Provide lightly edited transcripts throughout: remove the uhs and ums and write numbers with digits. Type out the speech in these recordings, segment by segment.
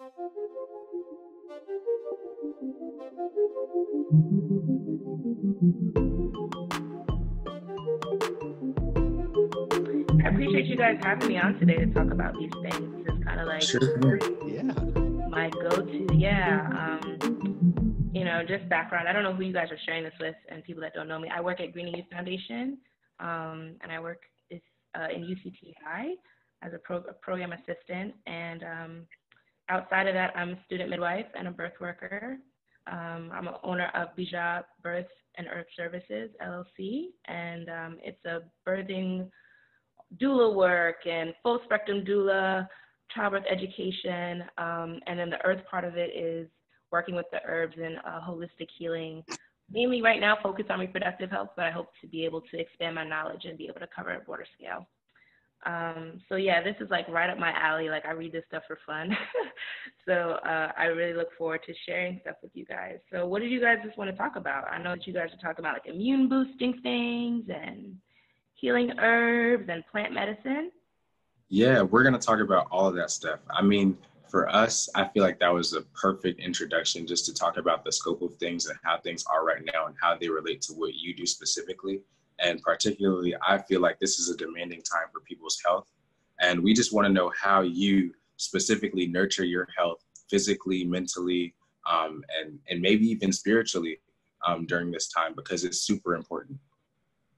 I appreciate you guys having me on today to talk about these things. It's kind of like Sure. Yeah. my go-to. Yeah. Just background. I don't know who you guys are sharing this with, and people that don't know me. I work at Green Youth Foundation, and I work in UCTI as a program assistant. And outside of that, I'm a student midwife and a birth worker. I'm an owner of Bijan Birth and Earth Services, LLC, and it's a birthing doula work and full spectrum doula, childbirth education, and then the earth part of it is working with the herbs and holistic healing. Mainly right now focused on reproductive health, but I hope to be able to expand my knowledge and be able to cover a broader scale. So yeah, this is like right up my alley. Like I read this stuff for fun. So I really look forward to sharing stuff with you guys. So what did you guys just want to talk about? I know that you guys are talking about like immune boosting things and healing herbs and plant medicine. Yeah, we're going to talk about all of that stuff. I mean, for us, I feel like that was a perfect introduction just to talk about the scope of things and how things are right now and how they relate to what you do specifically. And particularly, I feel like this is a demanding time for people's health. And we just want to know how you specifically nurture your health physically, mentally, and maybe even spiritually during this time, because it's super important.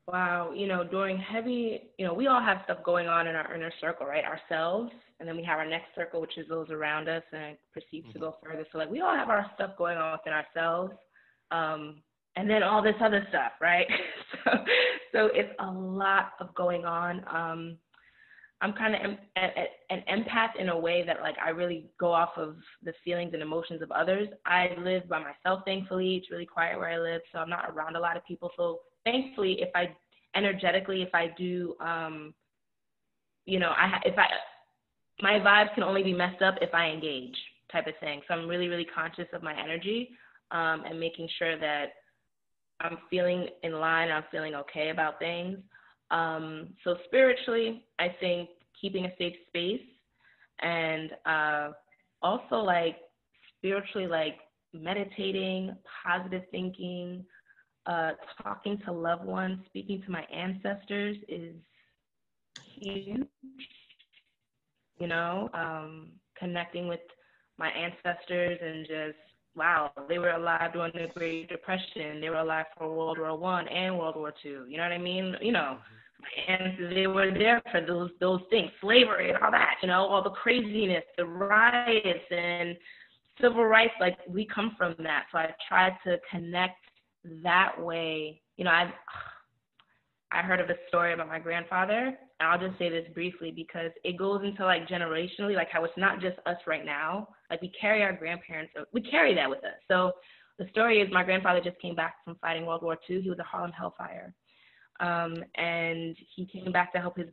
Wow, during heavy, we all have stuff going on in our inner circle, right? Ourselves, and then we have our next circle, which is those around us, and it proceeds to go further. So like we all have our stuff going on within ourselves, and then all this other stuff, right? so it's a lot of going on. I'm kind of an empath in a way that like I really go off of the feelings and emotions of others. I live by myself, thankfully. It's really quiet where I live, so I'm not around a lot of people. So thankfully, if I do, my vibes can only be messed up if I engage, type of thing. So I'm really, really conscious of my energy and making sure that I'm feeling in line, I'm feeling okay about things. So spiritually, I think keeping a safe space and also like spiritually, like meditating, positive thinking, talking to loved ones, speaking to my ancestors is huge. Connecting with my ancestors and just, wow, they were alive during the Great Depression. They were alive for World War I and World War II. You know what I mean? My ancestors, they were there for those things, slavery and all that, all the craziness, the riots and civil rights. Like we come from that. So I tried to connect that way. I heard of a story about my grandfather, and I'll just say this briefly because it goes into like generationally, like how it's not just us right now. Like we carry our grandparents, we carry that with us. So the story is my grandfather just came back from fighting World War II. He was a Harlem Hellfire. And he came back to help his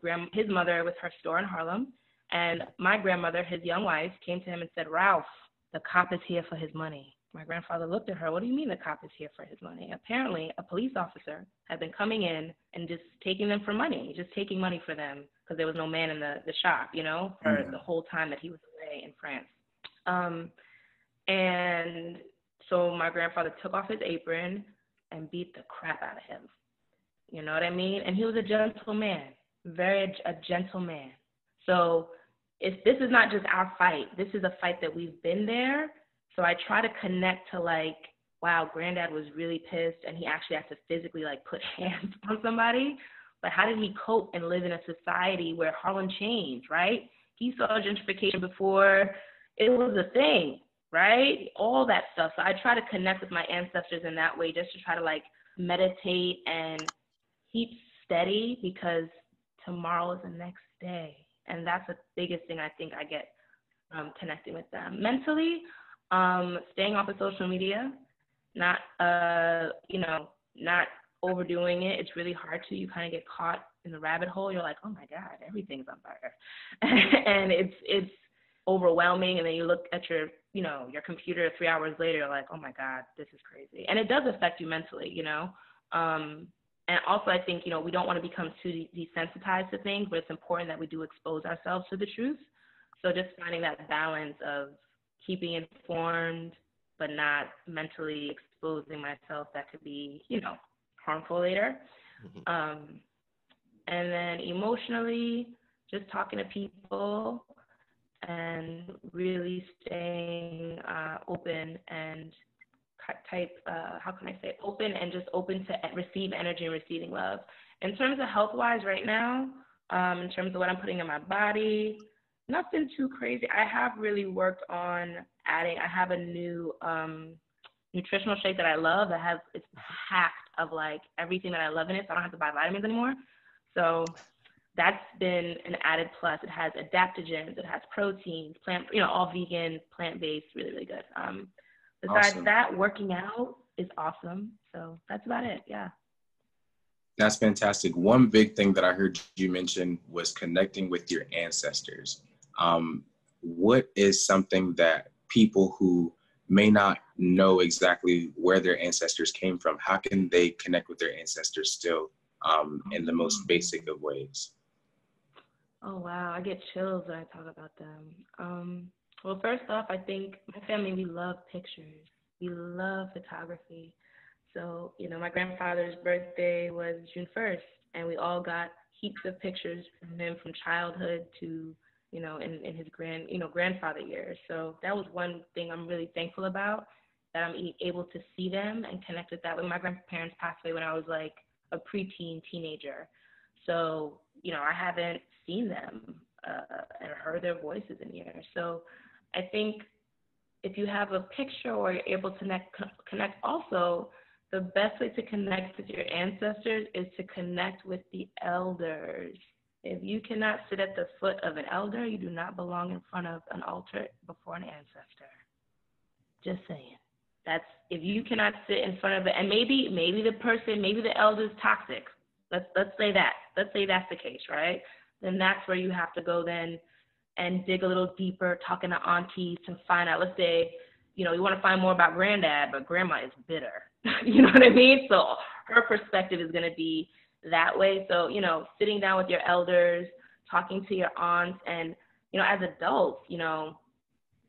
mother with her store in Harlem. And my grandmother, his young wife, came to him and said, "Ralph, the cop is here for his money." My grandfather looked at her. "What do you mean the cop is here for his money?" Apparently, a police officer had been coming in and just taking them for money, just taking money for them because there was no man in the shop, for the whole time that he was away in France. And so my grandfather took off his apron and beat the crap out of him. You know what I mean? And he was a gentle man, a gentle man. So this is not just our fight. This is a fight that we've been there. So I try to connect to like, wow, Granddad was really pissed and he actually had to physically like put hands on somebody. But how did he cope and live in a society where Harlem changed, right? He saw gentrification before it was a thing, right? All that stuff. So I try to connect with my ancestors in that way, just to try to like meditate and keep steady, because tomorrow is the next day. And that's the biggest thing I think I get from connecting with them. Mentally, staying off of social media, not overdoing it. It's really hard to. You kind of get caught in the rabbit hole. You're like, oh my God, everything's on fire. And it's overwhelming. And then you look at your computer 3 hours later, you're like, oh my God, this is crazy. And it does affect you mentally, And also I think, we don't want to become too desensitized to things, but it's important that we do expose ourselves to the truth. So just finding that balance of keeping informed, but not mentally exposing myself that could be, harmful later. And then emotionally, just talking to people and really staying open and open and just open to receive energy and receiving love. In terms of health-wise right now, in terms of what I'm putting in my body, nothing too crazy. I have really worked on I have a new nutritional shake that I love it's packed of like everything that I love in it, so I don't have to buy vitamins anymore. So that's been an added plus. It has adaptogens, it has proteins, all vegan, plant-based, really, really good. Besides Awesome. that, working out is awesome. So that's about it, yeah. That's fantastic. One big thing that I heard you mention was connecting with your ancestors. What is something that people who may not know exactly where their ancestors came from, how can they connect with their ancestors still in the most basic of ways? Oh, wow. I get chills when I talk about them. Well, first off, I think my family, we love pictures. We love photography. So, my grandfather's birthday was June 1st, and we all got heaps of pictures from him from childhood to, in his grandfather years. So that was one thing I'm really thankful about, that I'm able to see them and connect with that. When my grandparents passed away when I was like a preteen, teenager. So, I haven't seen them and heard their voices in years. So I think if you have a picture or you're able to connect also, the best way to connect with your ancestors is to connect with the elders. If you cannot sit at the foot of an elder, you do not belong in front of an altar before an ancestor. Just saying. If you cannot sit in front of it, and maybe the elder's toxic. Let's say that. Let's say that's the case, right? Then that's where you have to go then and dig a little deeper, talking to aunties to find out. Let's say, you want to find more about granddad, but grandma is bitter. You know what I mean? So her perspective is going to be that way. So, sitting down with your elders, talking to your aunts, and, as adults,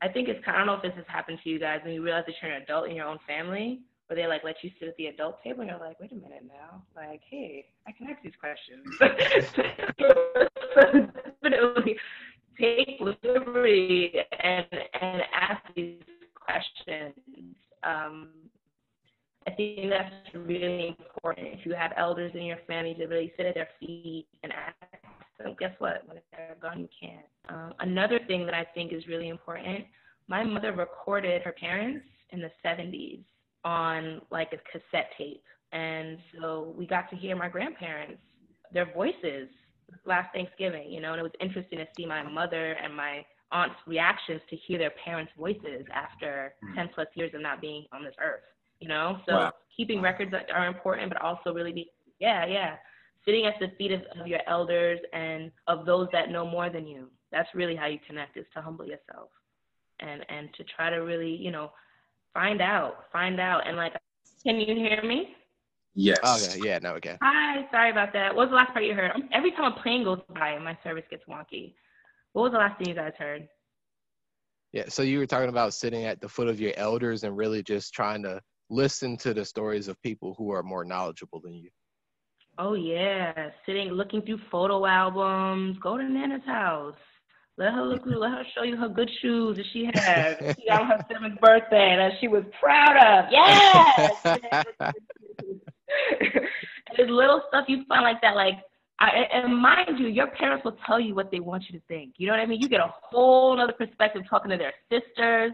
I think I don't know if this has happened to you guys when you realize that you're an adult in your own family, where they let you sit at the adult table and you're like, wait a minute now, like, hey, I can ask these questions. Definitely take liberty and ask these questions. I think that's really important. If you have elders in your family, to really sit at their feet and ask them, guess what? When they're gone, you can't. Another thing that I think is really important, my mother recorded her parents in the 70s on like a cassette tape. And so we got to hear my grandparents, their voices last Thanksgiving, and it was interesting to see my mother and my aunt's reactions to hear their parents' voices after 10 plus years of not being on this earth, So Wow. Keeping records are important, but also really sitting at the feet of your elders and of those that know more than you. That's really how you connect, is to humble yourself and to try to really, find out. And like, can you hear me? Yes. Okay, yeah, now we can. Hi, sorry about that. What was the last part you heard? Every time a plane goes by, my service gets wonky. What was the last thing you guys heard? Yeah, so you were talking about sitting at the foot of your elders and really just trying to listen to the stories of people who are more knowledgeable than you. Oh, yeah. Looking through photo albums. Go to Nana's house. Let her show you her good shoes that she had. She on her 7th birthday that she was proud of. Yes! There's little stuff you find like that. And mind you, your parents will tell you what they want you to think. You know what I mean? You get a whole other perspective talking to their sisters,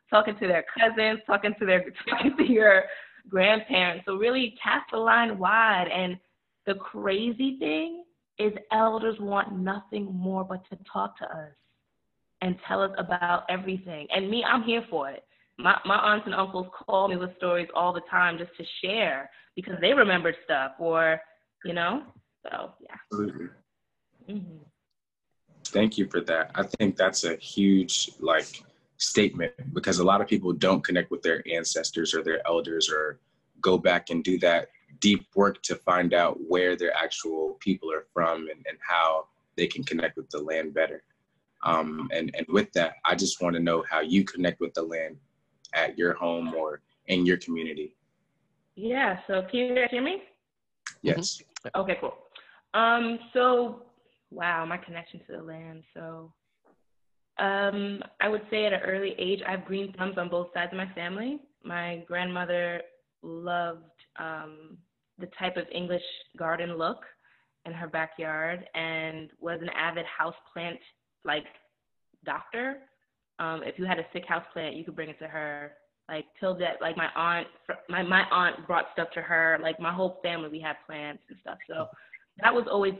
talking to their cousins, talking to your grandparents. So really cast the line wide. And the crazy thing is elders want nothing more but to talk to us and tell us about everything. And me, I'm here for it. My aunts and uncles call me with stories all the time just to share because they remembered stuff or, so, yeah. Absolutely. Mm-hmm. Thank you for that. I think that's a huge, statement because a lot of people don't connect with their ancestors or their elders or go back and do that deep work to find out where their actual people are from and how they can connect with the land better. And with that, I just want to know how you connect with the land at your home or in your community. Yeah, so can you guys hear me? Yes. Okay, cool. So, wow, my connection to the land. So, I would say at an early age, I have green thumbs on both sides of my family. My grandmother loved the type of English garden look in her backyard and was an avid houseplant doctor. If you had a sick houseplant, you could bring it to her. Like till that, like my aunt brought stuff to her. Like my whole family, we had plants and stuff. So that was always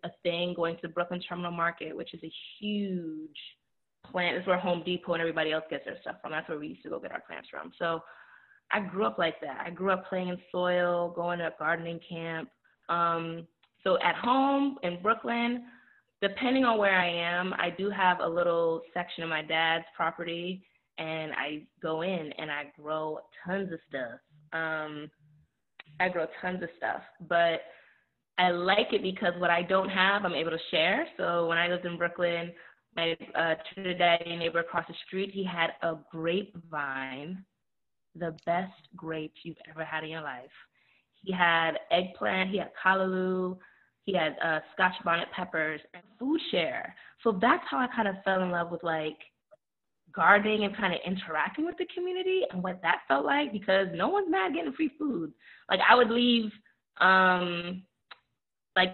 a thing. Going to the Brooklyn Terminal Market, which is a huge plant. It's where Home Depot and everybody else gets their stuff from. That's where we used to go get our plants from. So I grew up like that. I grew up playing in soil, going to gardening camp. So at home in Brooklyn, depending on where I am, I do have a little section of my dad's property, and I go in and I grow tons of stuff. But I like it because what I don't have, I'm able to share. So when I lived in Brooklyn, my Trinidadian neighbor across the street, he had a grapevine, the best grapes you've ever had in your life. He had eggplant, he had callaloo, he had Scotch bonnet peppers, and food share. So that's how I kind of fell in love with gardening and kind of interacting with the community and what that felt like, because no one's mad getting free food. Like I would leave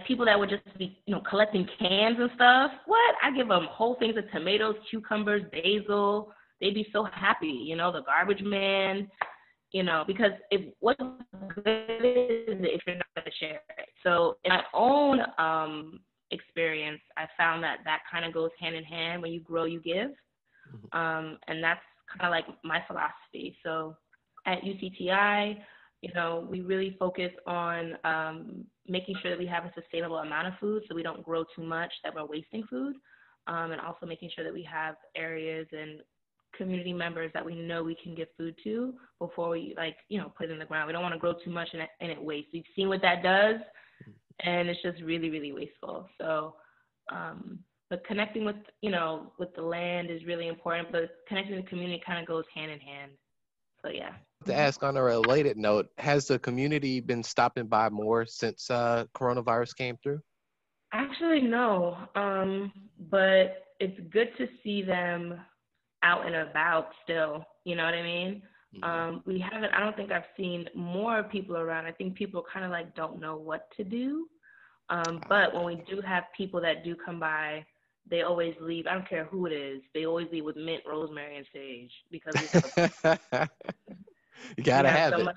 people that would just be, collecting cans and stuff. What? I give them whole things of tomatoes, cucumbers, basil. They'd be so happy, the garbage man, because what's good is if you're not going to share it. So in my own experience, I found that kind of goes hand in hand. When you grow, you give. And that's kind of like my philosophy. So at UCTI, we really focus on making sure that we have a sustainable amount of food so we don't grow too much that we're wasting food, and also making sure that we have areas and community members that we know we can give food to before we put it in the ground. We don't want to grow too much and it wastes. We've seen what that does, and it's just really, really wasteful. So but connecting with the land is really important, but connecting with the community kind of goes hand in hand. So yeah. To ask on a related note, has the community been stopping by more since coronavirus came through? Actually, no. But it's good to see them out and about still. You know what I mean? Mm-hmm. I don't think I've seen more people around. I think people kind of don't know what to do. But when we do have people that do come by, they always leave. I don't care who it is. They always leave with mint, rosemary, and sage because we have you gotta have it.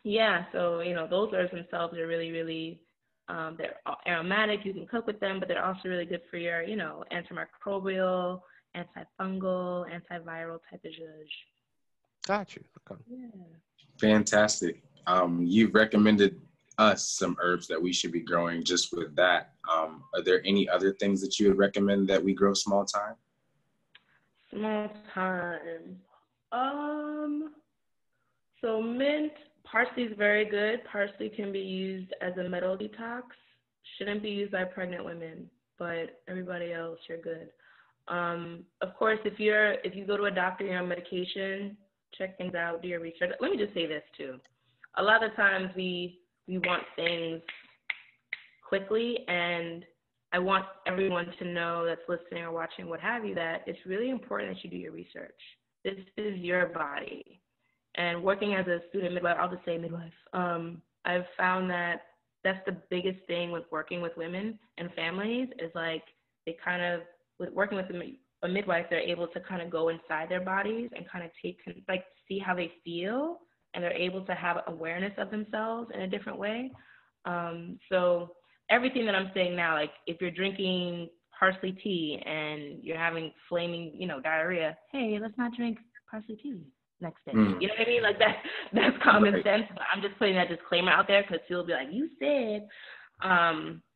Yeah, so those herbs themselves are really, really they're aromatic. You can cook with them, but they're also really good for your antimicrobial, antifungal, antiviral type of zhuzh. Got you. Okay. Yeah. Fantastic. You've recommended us some herbs that we should be growing just with that. Are there any other things that you would recommend that we grow small time? Small time. So mint, parsley is very good. Parsley can be used as a metal detox. Shouldn't be used by pregnant women, but everybody else, you're good. Of course, if you go to a doctor, you're on medication, check things out, do your research. Let me just say this too. A lot of times we want things quickly, and I want everyone to know that's listening or watching, what have you, that it's really important that you do your research. This is your body. And working as a student midwife, I'll just say midwife, I've found that that's the biggest thing with working with women and families is they kind of, with working with a midwife, they're able to kind of go inside their bodies and kind of see how they feel, and they're able to have awareness of themselves in a different way. So everything that I'm saying now, if you're drinking parsley tea and you're having flaming, diarrhea, hey, let's not drink parsley tea next day. You know what I mean? That's common sense, but I'm just putting that disclaimer out there because people will be like, you said,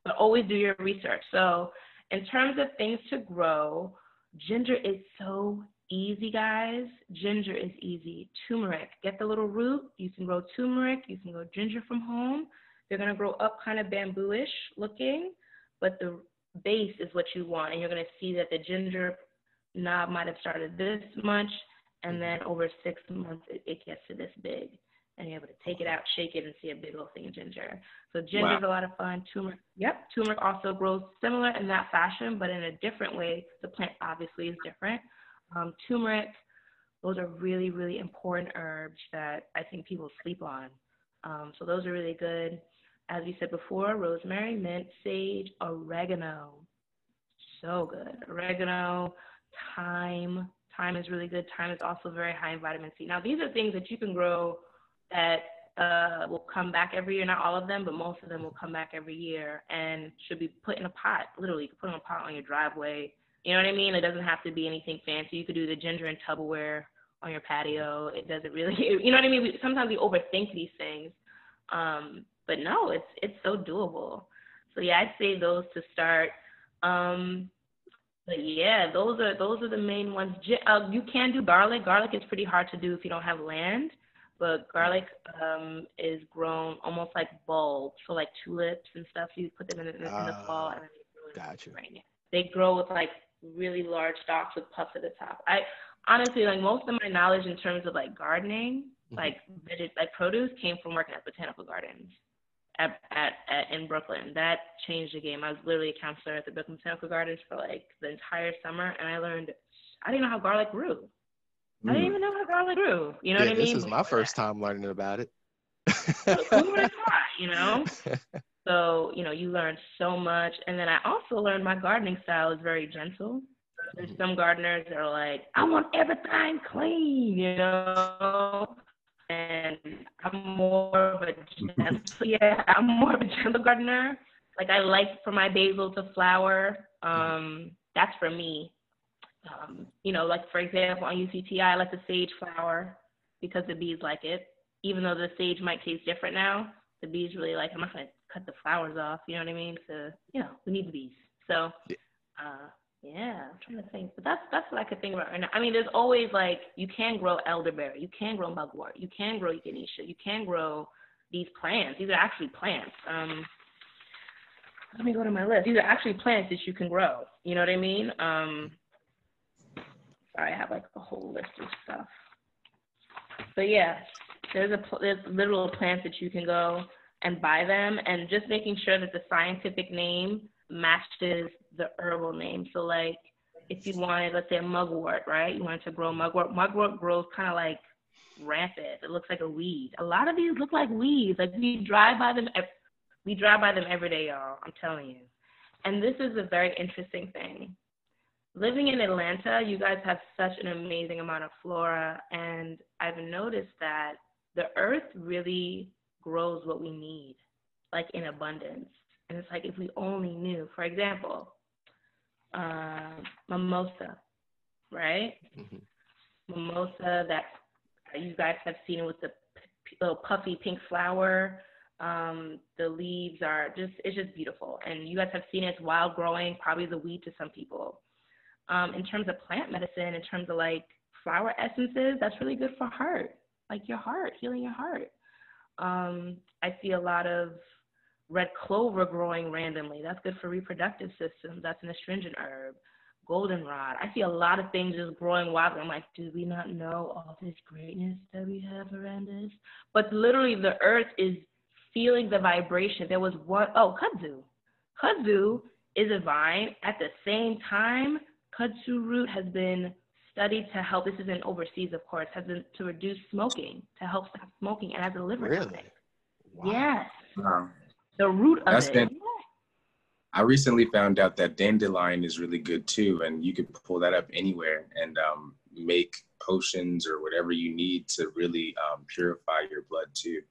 but always do your research. So in terms of things to grow, ginger is so easy, guys. Ginger is easy. Turmeric, get the little root. You can grow turmeric. You can grow ginger from home. They're going to grow up kind of bamboo-ish looking, but the base is what you want. And you're going to see that the ginger knob might have started this much, and then over 6 months, it gets to this big. And you're able to take it out, shake it, and see a big old thing of ginger. So ginger's a lot of fun. Turmeric, turmeric also grows similar in that fashion, but in a different way. The plant obviously is different. Turmeric, those are really, really important herbs that I think people sleep on. So those are really good. As we said before, rosemary, mint, sage, oregano. So good. Oregano, thyme. Thyme is really good. Thyme is also very high in vitamin C. Now, these are things that you can grow that will come back every year. Not all of them, but most of them will come back every year and should be put in a pot. Literally, you can put in a pot on your driveway. You know what I mean? It doesn't have to be anything fancy. You could do the ginger and Tupperware on your patio. It doesn't really, you know what I mean? Sometimes we overthink these things. But no, it's so doable. So yeah, I'd say those to start. But yeah, those are the main ones. You can do garlic. Garlic is pretty hard to do if you don't have land. But garlic is grown almost like bulbs, so like tulips and stuff. So you put them in the fall, and then they grow in right now. They grow with like really large stalks with puffs at the top. I honestly, like, most of my knowledge in terms of like gardening, like produce, came from working at botanical gardens in Brooklyn. That changed the game. I was literally a counselor at the Brooklyn Botanical Gardens for like the entire summer, and I didn't know how garlic grew. I didn't even know how garlic grew. You know what I mean? This is my first time learning about it. Who would have thought, you know? So, you know, you learn so much. And then I also learned my gardening style is very gentle. There's some gardeners that are like, I want everything clean, you know? And I'm more of a gentle gardener. Like, I like for my basil to flower. That's for me. You know, like, for example, on UCTI, I let the sage flower because the bees like it. Even though the sage might taste different now, the bees really like it. I'm not going to cut the flowers off, you know what I mean? So, you know, we need the bees. So, yeah, I'm trying to think. But that's what I could think about right now. I mean, there's always, like, you can grow elderberry. You can grow mugwort. You can grow echinacea. You can grow these plants. These are actually plants. Let me go to my list. These are actually plants that you can grow. You know what I mean? Sorry, I have, like, a whole list of stuff. But, yeah, there's literal plants that you can go and buy them, and just making sure that the scientific name matches the herbal name. So, like, if you wanted, let's say, a mugwort, right? You wanted to grow mugwort. Mugwort grows kind of like rampant. It looks like a weed. A lot of these look like weeds. Like, we drive by them every day, y'all. I'm telling you. And this is a very interesting thing. Living in Atlanta, you guys have such an amazing amount of flora, and I've noticed that the earth really grows what we need, like, in abundance. And it's like, if we only knew, for example, mimosa, right? Mimosa that you guys have seen with the little puffy pink flower. The leaves are it's just beautiful. And you guys have seen it's wild growing, probably the weed to some people. In terms of plant medicine, in terms of, like, flower essences, that's really good for heart, like your heart, healing your heart. I see a lot of red clover growing randomly. That's good for reproductive systems. That's an astringent herb. Goldenrod. I see a lot of things just growing wildly. I'm like, do we not know all this greatness that we have around us? But literally, the earth is feeling the vibration. There was kudzu. Kudzu is a vine. At the same time, kudzu root has been studied to help, this is in overseas, of course, has been to reduce smoking, to help stop smoking, and has a liver tonic. Wow. Yes. Wow. The root of it. I recently found out that dandelion is really good too, and you can pull that up anywhere and make potions or whatever you need to really purify your blood too.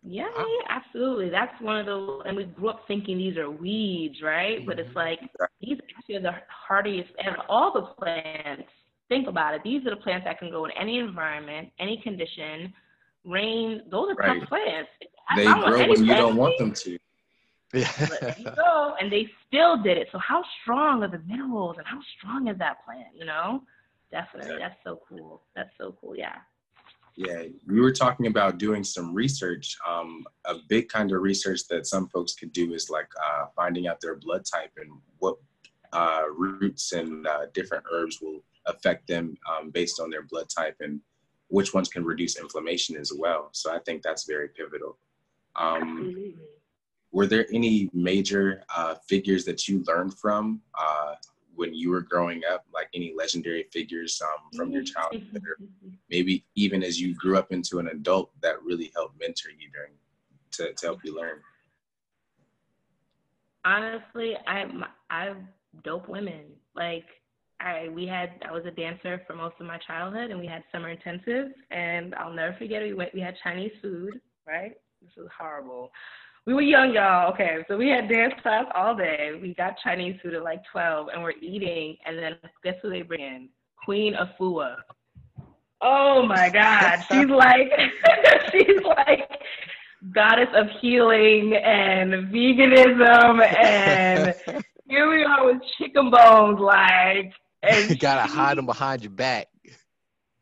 Yeah, absolutely. That's one of the, and we grew up thinking these are weeds, right? But it's like, these actually are the hardiest, and all the plants, think about it, these are the plants that can grow in any environment, any condition, rain, those are tough plants. They grow when you don't want them to. Yeah. But there you go, and they still did it. So how strong are the minerals, and how strong is that plant, you know? Definitely, that's so cool. That's so cool, yeah. Yeah, we were talking about doing some research. A big kind of research that some folks could do is like finding out their blood type and what roots and different herbs will affect them based on their blood type, and which ones can reduce inflammation as well. So I think that's very pivotal. Were there any major figures that you learned from when you were growing up, like any legendary figures from your childhood, or maybe even as you grew up into an adult that really helped mentor you to help you learn? Honestly, I dope women. Like I was a dancer for most of my childhood, and we had summer intensives, and I'll never forget we had Chinese food, right? This was horrible. We were young, y'all. Okay, so we had dance class all day. We got Chinese food at like 12, and we're eating, and then guess who they bring in? Queen Afua. Oh my God, she's like, she's like goddess of healing and veganism, and here we are with chicken bones, like. And you gotta hide them behind your back.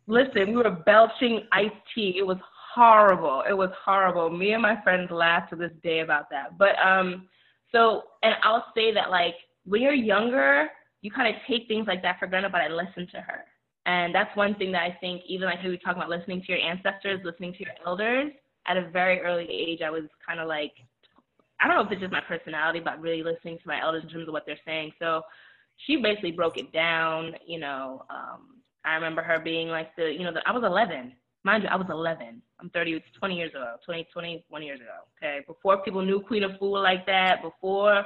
Listen, we were belching iced tea. It was horrible. It was horrible. Me and my friends laugh to this day about that. But so, and I'll say that like when you're younger, you kind of take things like that for granted, but I listen to her. And that's one thing that I think, even like we were talking about listening to your ancestors, listening to your elders, at a very early age, I was kind of like, I don't know if it's just my personality, but really listening to my elders in terms of what they're saying. So she basically broke it down, you know. I remember her being like I was 11. Mind you, I was 11. I'm 30, 20 years ago, 21 years ago, okay? Before people knew Queen Afua like that, before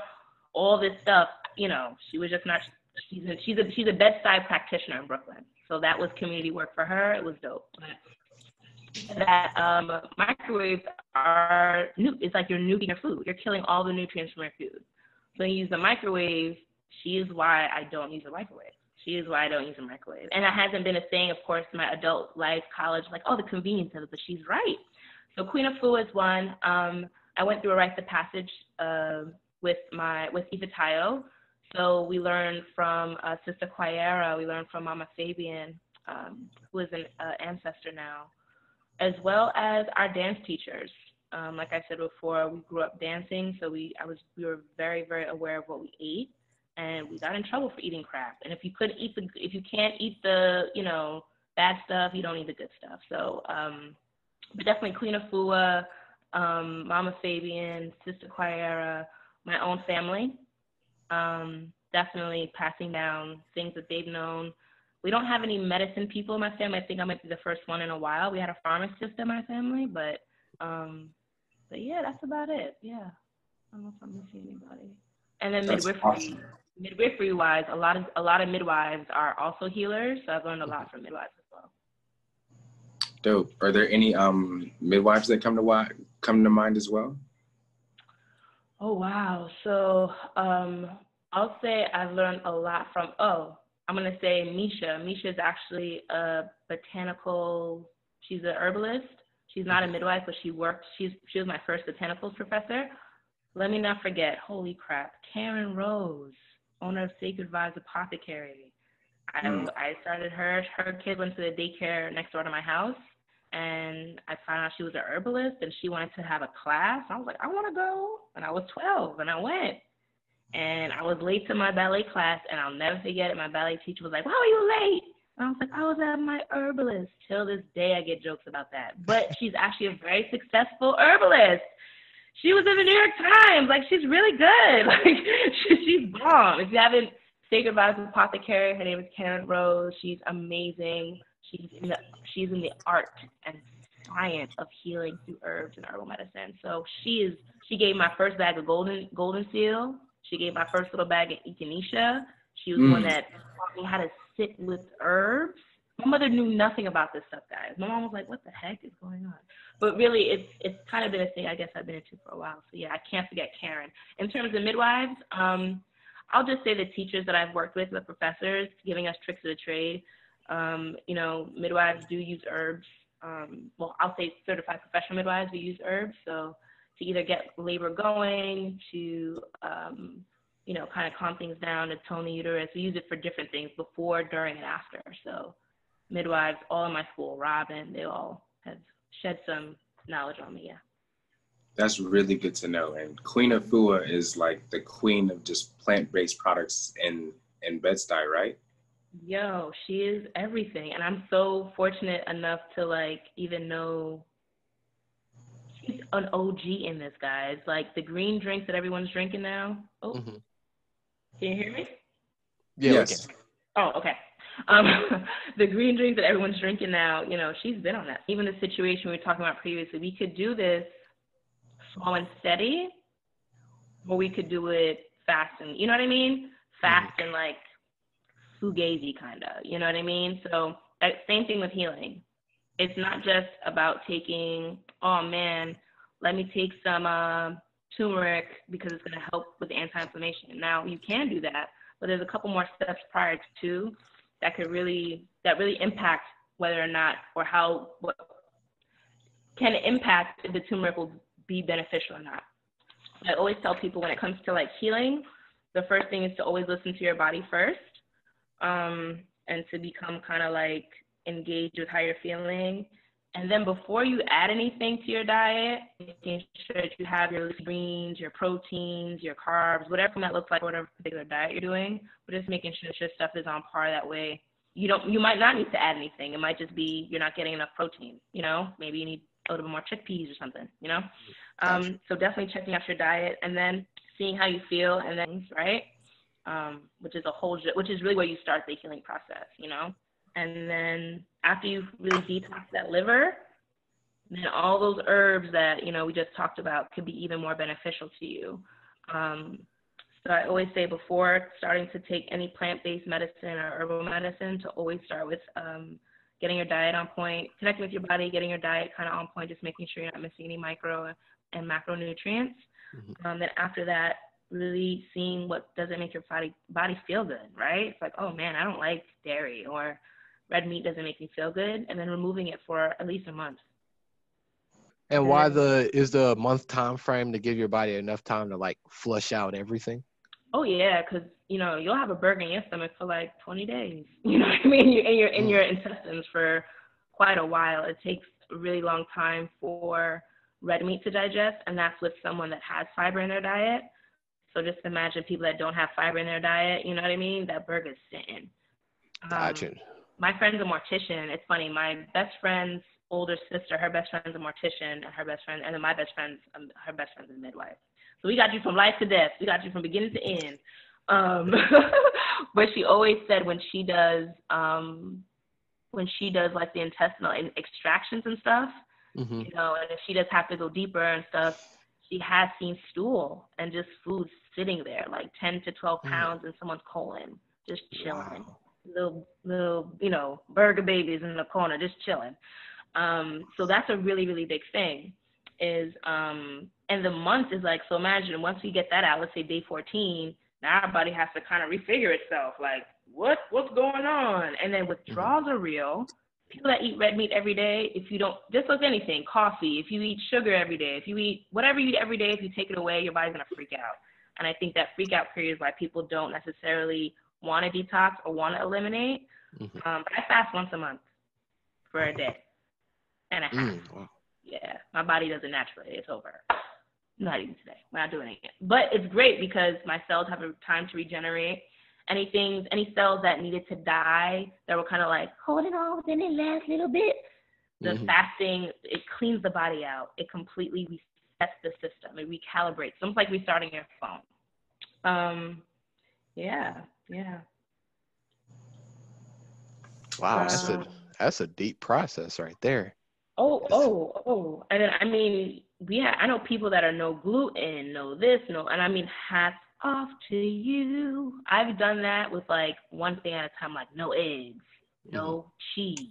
all this stuff, you know, she was just not, she's a bedside practitioner in Brooklyn. So that was community work for her. It was dope. That microwaves are, it's like you're nuking your food. You're killing all the nutrients from your food. So you use the microwave. She is why I don't use a microwave. She is why I don't use a microwave. And that hasn't been a thing, of course, in my adult life, college, like, oh, the convenience of it, but she's right. So Queen Afua is one. I went through a rite of passage with Eva Tayo. So we learned from Sister Quayera, we learned from Mama Fabian, who is an ancestor now, as well as our dance teachers. Like I said before, we grew up dancing, so we were very, very aware of what we ate. And we got in trouble for eating crap. And if you can't eat the, you know, bad stuff, you don't eat the good stuff. So, but definitely Queen Afua, Mama Fabian, Sister Quayera, my own family, definitely passing down things that they've known. We don't have any medicine people in my family. I think I might be the first one in a while. We had a pharmacist in my family, but yeah, that's about it. Yeah, I don't know if I'm missing anybody. And then midwifery. Awesome. Midwifery-wise, a lot of midwives are also healers, so I've learned a lot from midwives as well. Dope. Are there any midwives that come to mind as well? Oh wow. So I'll say I've learned a lot from. I'm gonna say Misha. Misha is actually a botanical. She's an herbalist. She's not a midwife, but she was my first botanicals professor. Let me not forget. Holy crap, Karen Rose, owner of Sacred Vibes Apothecary. I started her kid went to the daycare next door to my house, and I found out she was an herbalist, and she wanted to have a class. I was like, I want to go, and I was 12, and I went. And I was late to my ballet class, and I'll never forget it. My ballet teacher was like, why were you late? And I was like, I was at my herbalist. Till this day, I get jokes about that. But she's actually a very successful herbalist. She was in the New York Times. Like, she's really good. Like, she's bomb. If you haven't, Sacred Vibes Apothecary, her name is Karen Rose. She's amazing. She's in the art and science of healing through herbs and herbal medicine. So she gave my first bag of golden seal. She gave my first little bag of echinacea. She was the one that taught me how to sit with herbs. My mother knew nothing about this stuff, guys. My mom was like, what the heck is going on? But really, it's kind of been a thing I guess I've been into for a while. So yeah, I can't forget Karen. In terms of midwives, I'll just say the teachers that I've worked with, the professors, giving us tricks of the trade. You know, midwives do use herbs. Well, I'll say certified professional midwives do use herbs. So to either get labor going, to, you know, kind of calm things down, to tone the uterus. We use it for different things before, during, and after. So midwives, all in my school, Robin, they all has shed some knowledge on me. Yeah. That's really good to know. And Queen Afua is like the queen of just plant-based products in Bed-Stuy, right? Yo, she is everything. And I'm so fortunate enough to like even know she's an OG in this, guys. Like the green drinks that everyone's drinking now. Oh, Mm-hmm. Can you hear me? Yeah, Yes. we can. Oh, okay. The green drinks that everyone's drinking now, you know, she's been on that. Even the situation we were talking about previously, we could do this slow and steady, or we could do it fast and, you know what I mean? Fast and like fugazi kind of, you know what I mean? So same thing with healing. It's not just about taking, oh man, let me take some turmeric because it's going to help with anti-inflammation. Now you can do that, but there's a couple more steps prior to that really impact whether or not, or how, what can impact if the turmeric will be beneficial or not. I always tell people when it comes to like healing, the first thing is to always listen to your body first, and to become kind of like engaged with how you're feeling. And then before you add anything to your diet, making sure that you have your greens, your proteins, your carbs, whatever that looks like, whatever particular diet you're doing, but just making sure that your stuff is on par. That way you might not need to add anything. It might just be you're not getting enough protein, you know, maybe you need a little bit more chickpeas or something, you know? So definitely checking out your diet and then seeing how you feel, and then, right? Which is really where you start the healing process, you know? And then after you really detox that liver, then all those herbs that, you know, we just talked about could be even more beneficial to you. So I always say before starting to take any plant-based medicine or herbal medicine to always start with getting your diet on point, connecting with your body, getting your diet kind of on point, just making sure you're not missing any micro and macronutrients. Then after that, really seeing what doesn't make your body feel good, right? It's like, oh man, I don't like dairy, or red meat doesn't make me feel good, and then removing it for at least a month. And why is the month time frame to give your body enough time to like flush out everything? Oh yeah, because you know you'll have a burger in your stomach for like 20 days. You know what I mean? You're in your intestines for quite a while. It takes a really long time for red meat to digest, and that's with someone that has fiber in their diet. So just imagine people that don't have fiber in their diet. You know what I mean? That burger's sitting. Gotcha. My friend's a mortician. It's funny. My best friend's older sister, her best friend's a mortician, and then my best friend's her best friend's a midwife. So we got you from life to death. We got you from beginning to end. But she always said when she does like the intestinal extractions and stuff, you know, and if she does have to go deeper and stuff, she has seen stool and just food sitting there, like 10 to 12 pounds in someone's colon, just chilling. Wow. Little, you know, burger babies in the corner, just chilling. So that's a really, really big thing. And the month is like, so imagine once we get that out, let's say day 14, now our body has to kind of refigure itself, like what's going on? And then withdrawals are real. People that eat red meat every day, if you don't, just like anything, coffee, if you eat sugar every day, if you eat whatever you eat every day, if you take it away, your body's going to freak out. And I think that freak out period is why people don't necessarily want to detox or want to eliminate. But I fast once a month for a day and a half. Wow. Yeah, my body does it naturally. It's over. Not even today. We're not doing it. But it's great because my cells have a time to regenerate. Any cells that needed to die that were kind of like holding on within the last little bit, the fasting, it cleans the body out. It completely resets the system. It recalibrates. It's almost like restarting your phone. Yeah. Wow, that's a deep process right there. Oh. And then, I mean, I know people that are no gluten, no this, no, and I mean, hats off to you. I've done that with like one thing at a time, like no eggs, no cheese.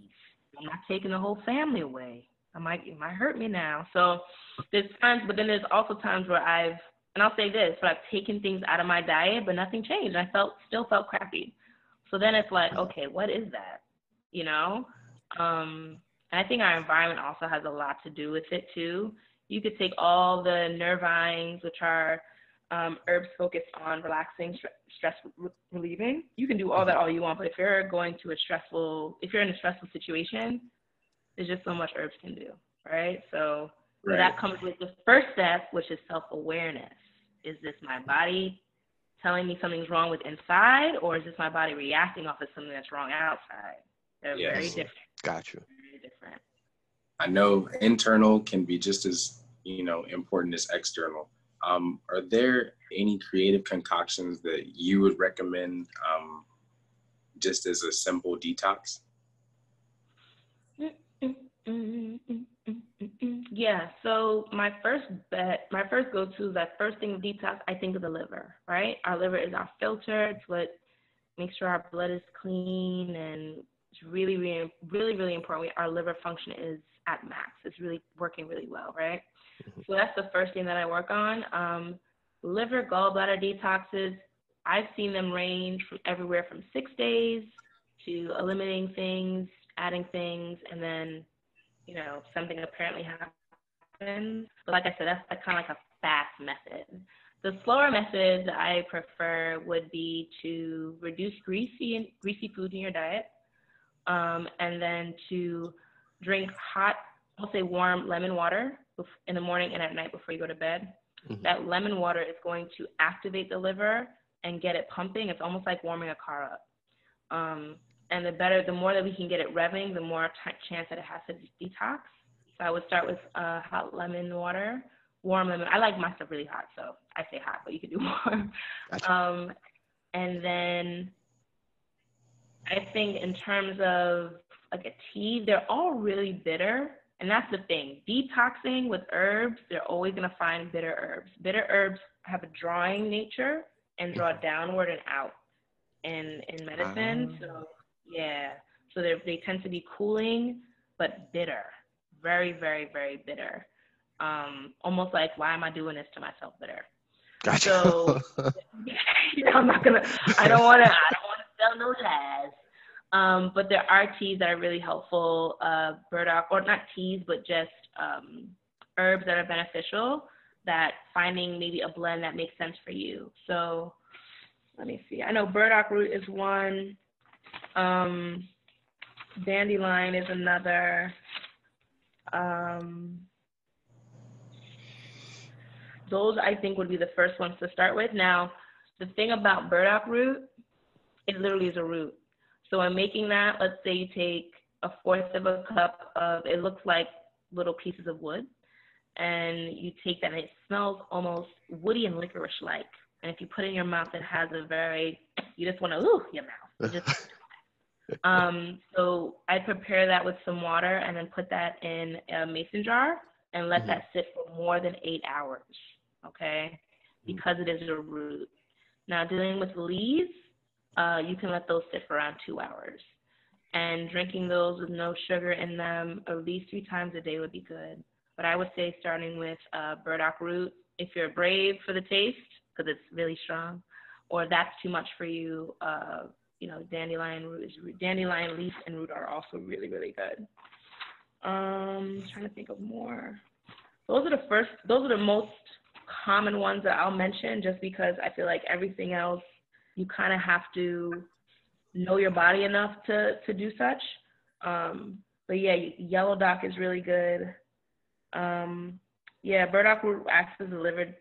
I'm not taking the whole family away. It might hurt me now. So there's times, but then there's also times where and I'll say this, but I've taken things out of my diet, but nothing changed. I still felt crappy. So then it's like, okay, what is that? You know? And I think our environment also has a lot to do with it too. You could take all the nervines, which are herbs focused on relaxing, stress relieving. You can do all that all you want, but if you're in a stressful situation, There's just so much herbs can do, right? So Right. that comes with the first step, which is self-awareness. Is this my body telling me something's wrong with inside, or is this my body reacting off of something that's wrong outside? They're Yes. very different. Gotcha. Very different. I know internal can be just as, important as external. Are there any creative concoctions that you would recommend just as a simple detox? Yeah, so my first go-to, that first thing of detox, I think of the liver, right? Our liver is our filter. It's what makes sure our blood is clean, and it's really, really, really, really important. Our liver function is at max. It's really working really well, right? So that's the first thing that I work on. Liver, gallbladder detoxes, I've seen them range from everywhere from 6 days to eliminating things, adding things, and then, something apparently happens. But like I said, that's kind of like a fast method. The slower method that I prefer would be to reduce greasy foods in your diet, and then to drink hot, I'll say warm lemon water in the morning and at night before you go to bed. Mm-hmm. That lemon water is going to activate the liver and get it pumping. It's almost like warming a car up. And the more that we can get it revving, the more chance that it has to detox. So I would start with hot lemon water, warm lemon. I like my stuff really hot, so I say hot, but you could do warm. Gotcha. And then I think in terms of like a tea, they're all really bitter. And that's the thing. Detoxing with herbs, they're always going to find bitter herbs. Bitter herbs have a drawing nature and draw downward and out in medicine. So, yeah. So they tend to be cooling, but bitter. Very, very, very bitter. Almost like, why am I doing this to myself bitter? Gotcha. So, I don't want to sell no ties. But there are teas that are really helpful, burdock, or not teas, but just herbs that are beneficial, that finding maybe a blend that makes sense for you. So let me see. I know burdock root is one. Dandelion is another. Those, I think, would be the first ones to start with. Now, the thing about burdock root, it literally is a root. So in making that, let's say you take 1/4 of a cup of, it looks like little pieces of wood, and you take that, and it smells almost woody and licorice-like. And if you put it in your mouth, it has you just want to, your mouth. So I prepare that with some water and then put that in a mason jar and let that sit for more than 8 hours, okay? Because it is a root. Now, dealing with leaves, you can let those sit for around 2 hours. And drinking those with no sugar in them at least 3 times a day would be good. But I would say starting with burdock root, if you're brave for the taste, because it's really strong, or that's too much for you, dandelion leaf and root are also really, really good. I'm trying to think of more. Those are the most common ones that I'll mention, just because I feel like everything else, you kind of have to know your body enough to do such. But yeah, yellow dock is really good. Burdock root acts as a liver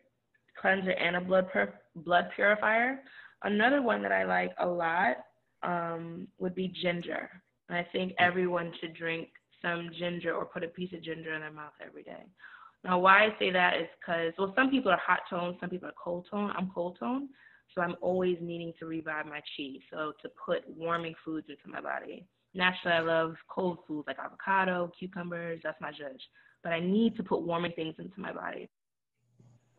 cleanser and a blood purifier. Another one that I like a lot would be ginger. And I think everyone should drink some ginger or put a piece of ginger in their mouth every day. Now, why I say that is because, some people are hot toned, some people are cold toned. I'm cold toned, so I'm always needing to revive my chi. So to put warming foods into my body. Naturally, I love cold foods like avocado, cucumbers. That's my judge. But I need to put warming things into my body.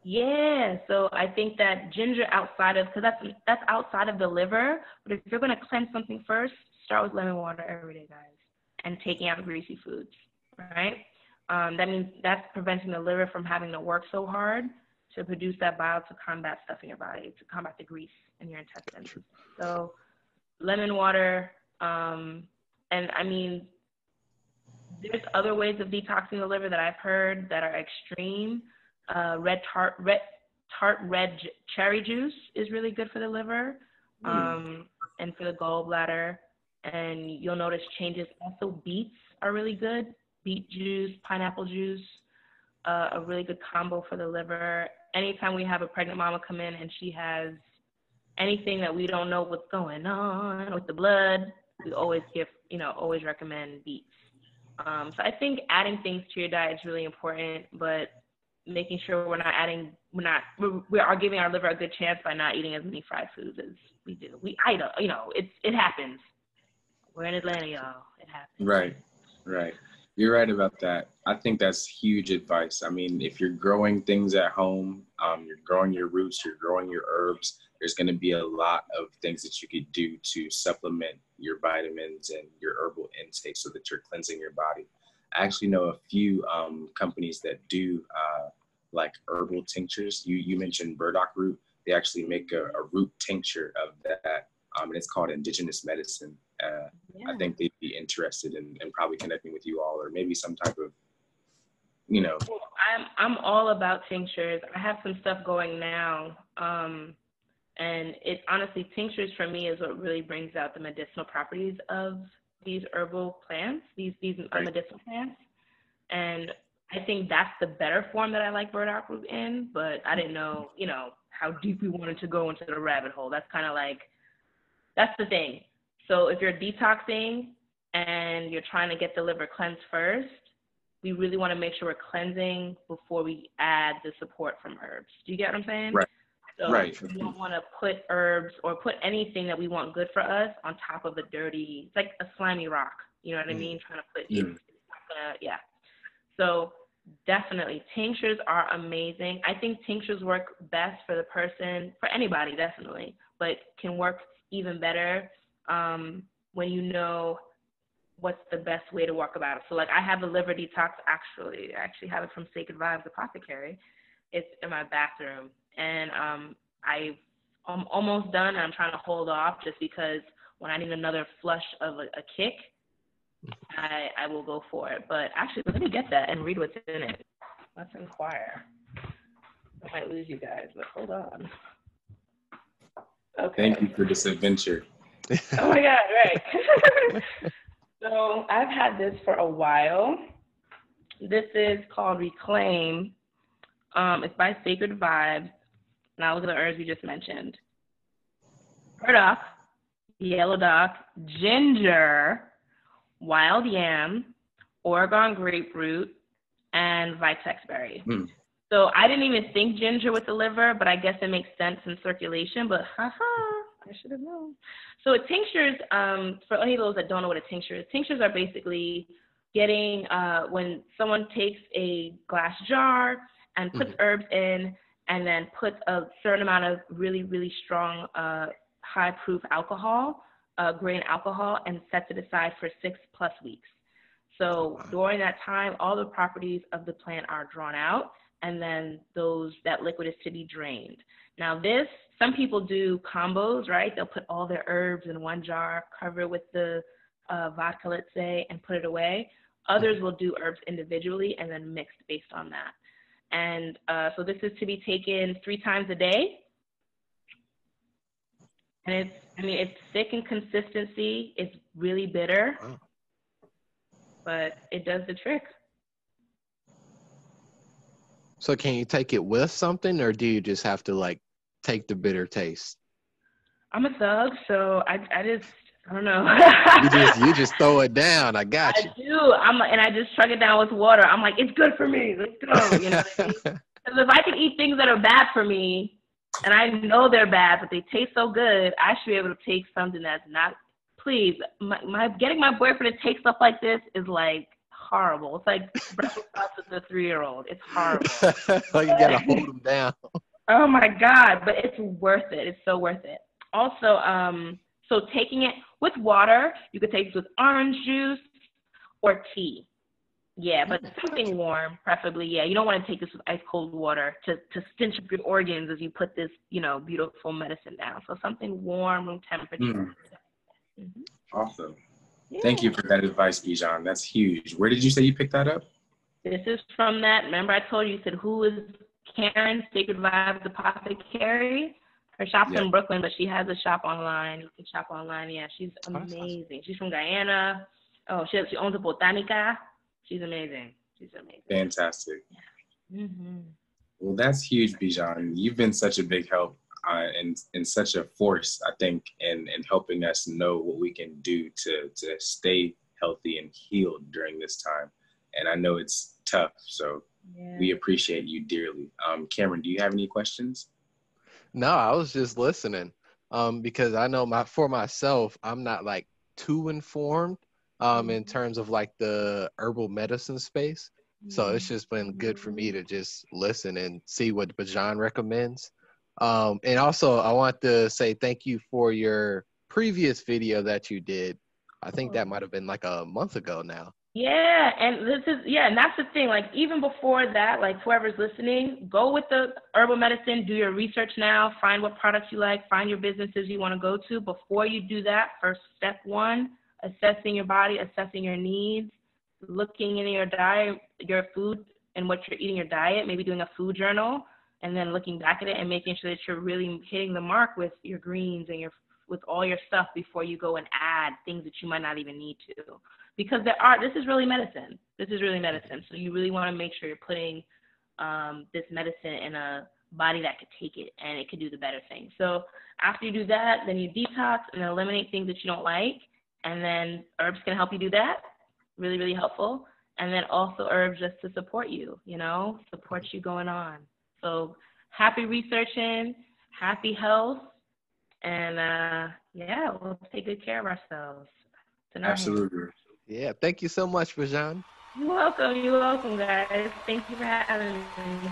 Yeah, so I think that ginger because that's outside of the liver. But if you're going to cleanse something first, start with lemon water every day, guys, and taking out greasy foods, right? That means that's preventing the liver from having to work so hard to produce that bile to combat stuff in your body, to combat the grease in your intestines. So lemon water, and I mean, there's other ways of detoxing the liver that I've heard that are extreme. Red cherry juice is really good for the liver, and for the gallbladder, and you'll notice changes. Also, beets are really good beet juice, pineapple juice, a really good combo for the liver. Anytime we have a pregnant mama come in and she has anything that we don't know what's going on with the blood, we always always recommend beets. So I think adding things to your diet is really important, but making sure we are giving our liver a good chance by not eating as many fried foods as we do. It happens. We're in Atlanta, y'all. It happens. Right. You're right about that. I think that's huge advice. I mean, if you're growing things at home, you're growing your roots, you're growing your herbs, there's going to be a lot of things that you could do to supplement your vitamins and your herbal intake so that you're cleansing your body. I actually know a few companies that do like herbal tinctures. You mentioned burdock root. They actually make a root tincture of that, and it's called indigenous medicine. I think they'd be interested in probably connecting with you all, or maybe some type of, Well, I'm all about tinctures. I have some stuff going now, and it honestly, tinctures for me is what really brings out the medicinal properties of these herbal plants, these medicinal plants, and I think that's the better form that I like burdock root in. But I didn't know, how deep we wanted to go into the rabbit hole. That's kind of like, that's the thing. So if you're detoxing and you're trying to get the liver cleansed first, we really want to make sure we're cleansing before we add the support from herbs. Do you get what I'm saying? Right. So we don't want to put herbs or put anything that we want good for us on top of a dirty, it's like a slimy rock. You know what I mean? Trying to put it's not gonna, So definitely, tinctures are amazing. I think tinctures work best for the person, for anybody, definitely, but can work even better when you know what's the best way to work about it. So like I have a liver detox, I actually have it from Sacred Vibes Apothecary. It's in my bathroom, and I'm almost done, and I'm trying to hold off just because when I need another flush of a kick, I will go for it. But actually, let me get that and read what's in it. Let's inquire. I might lose you guys, but hold on. Okay. Thank you for this adventure. Oh my God, right. So I've had this for a while. This is called Reclaim. It's by Sacred Vibes. Now look at the herbs you just mentioned. Burdock, yellow dock, ginger, wild yam, Oregon grapefruit, and vitex berry. So I didn't even think ginger with the liver, but I guess it makes sense in circulation, but I should have known. So tinctures, for any of those that don't know what a tincture is, tinctures are basically getting, when someone takes a glass jar and puts herbs in and then puts a certain amount of really, really strong high-proof alcohol, grain alcohol, and sets it aside for 6+ weeks. So during that time, all the properties of the plant are drawn out, and then that liquid is to be drained. Now some people do combos, right? They'll put all their herbs in one jar, cover it with the vodka, let's say, and put it away. Others will do herbs individually and then mixed based on that. And so this is to be taken 3 times a day. And it's thick in consistency. It's really bitter, but it does the trick. So can you take it with something, or do you just have to take the bitter taste? I'm a thug, so I don't know. you just throw it down. I got you. I do. And I just chug it down with water. I'm like, it's good for me. Let's go. You know what I mean? Because if I can eat things that are bad for me, and I know they're bad, but they taste so good, I should be able to take something that's not. Please, getting my boyfriend to take stuff like this is like horrible. It's like breakfast with a 3-year-old. It's horrible. You gotta hold them down. Oh my God, but it's worth it. It's so worth it. Also, so taking it with water, you could take it with orange juice or tea. Yeah, but something warm, preferably. Yeah, you don't want to take this with ice cold water to stench up your organs as you put this, beautiful medicine down. So something warm, room temperature. Awesome. Yeah. Thank you for that advice, Bijan. That's huge. Where did you say you picked that up? This is from that. Remember, I told you, said, who is Karen, Sacred Vibes Apothecary? Her shop's in Brooklyn, but she has a shop online. You can shop online. Yeah, she's amazing. She's from Guyana. Oh, she owns a botanica. She's amazing. She's amazing. Fantastic. Yeah. Mm-hmm. Well, that's huge, Bijan. You've been such a big help and such a force, I think, in helping us know what we can do to stay healthy and healed during this time. And I know it's tough, so we appreciate you dearly. Cameron, do you have any questions? No, I was just listening because I know for myself, I'm not like too informed in terms of like the herbal medicine space. So it's just been good for me to just listen and see what Bijan recommends. And also, I want to say thank you for your previous video that you did. I think that might have been like a month ago now. Yeah, and and that's the thing. Like, even before that, like, whoever's listening, go with the herbal medicine, do your research now, find what products you like, find your businesses you want to go to. Before you do that, first step one, assessing your body, assessing your needs, looking in your diet, your food and what you're eating, your diet, maybe doing a food journal, and then looking back at it and making sure that you're really hitting the mark with your greens and with all your stuff before you go and add things that you might not even need to. Because this is really medicine. This is really medicine. So you really want to make sure you're putting this medicine in a body that could take it and it could do the better thing. So after you do that, then you detox and eliminate things that you don't like. And then herbs can help you do that. Really, really helpful. And then also herbs just to support you, support you going on. So happy researching, happy health, and we'll take good care of ourselves. Absolutely. Yeah, thank you so much, Bijan. You're welcome, guys. Thank you for having me.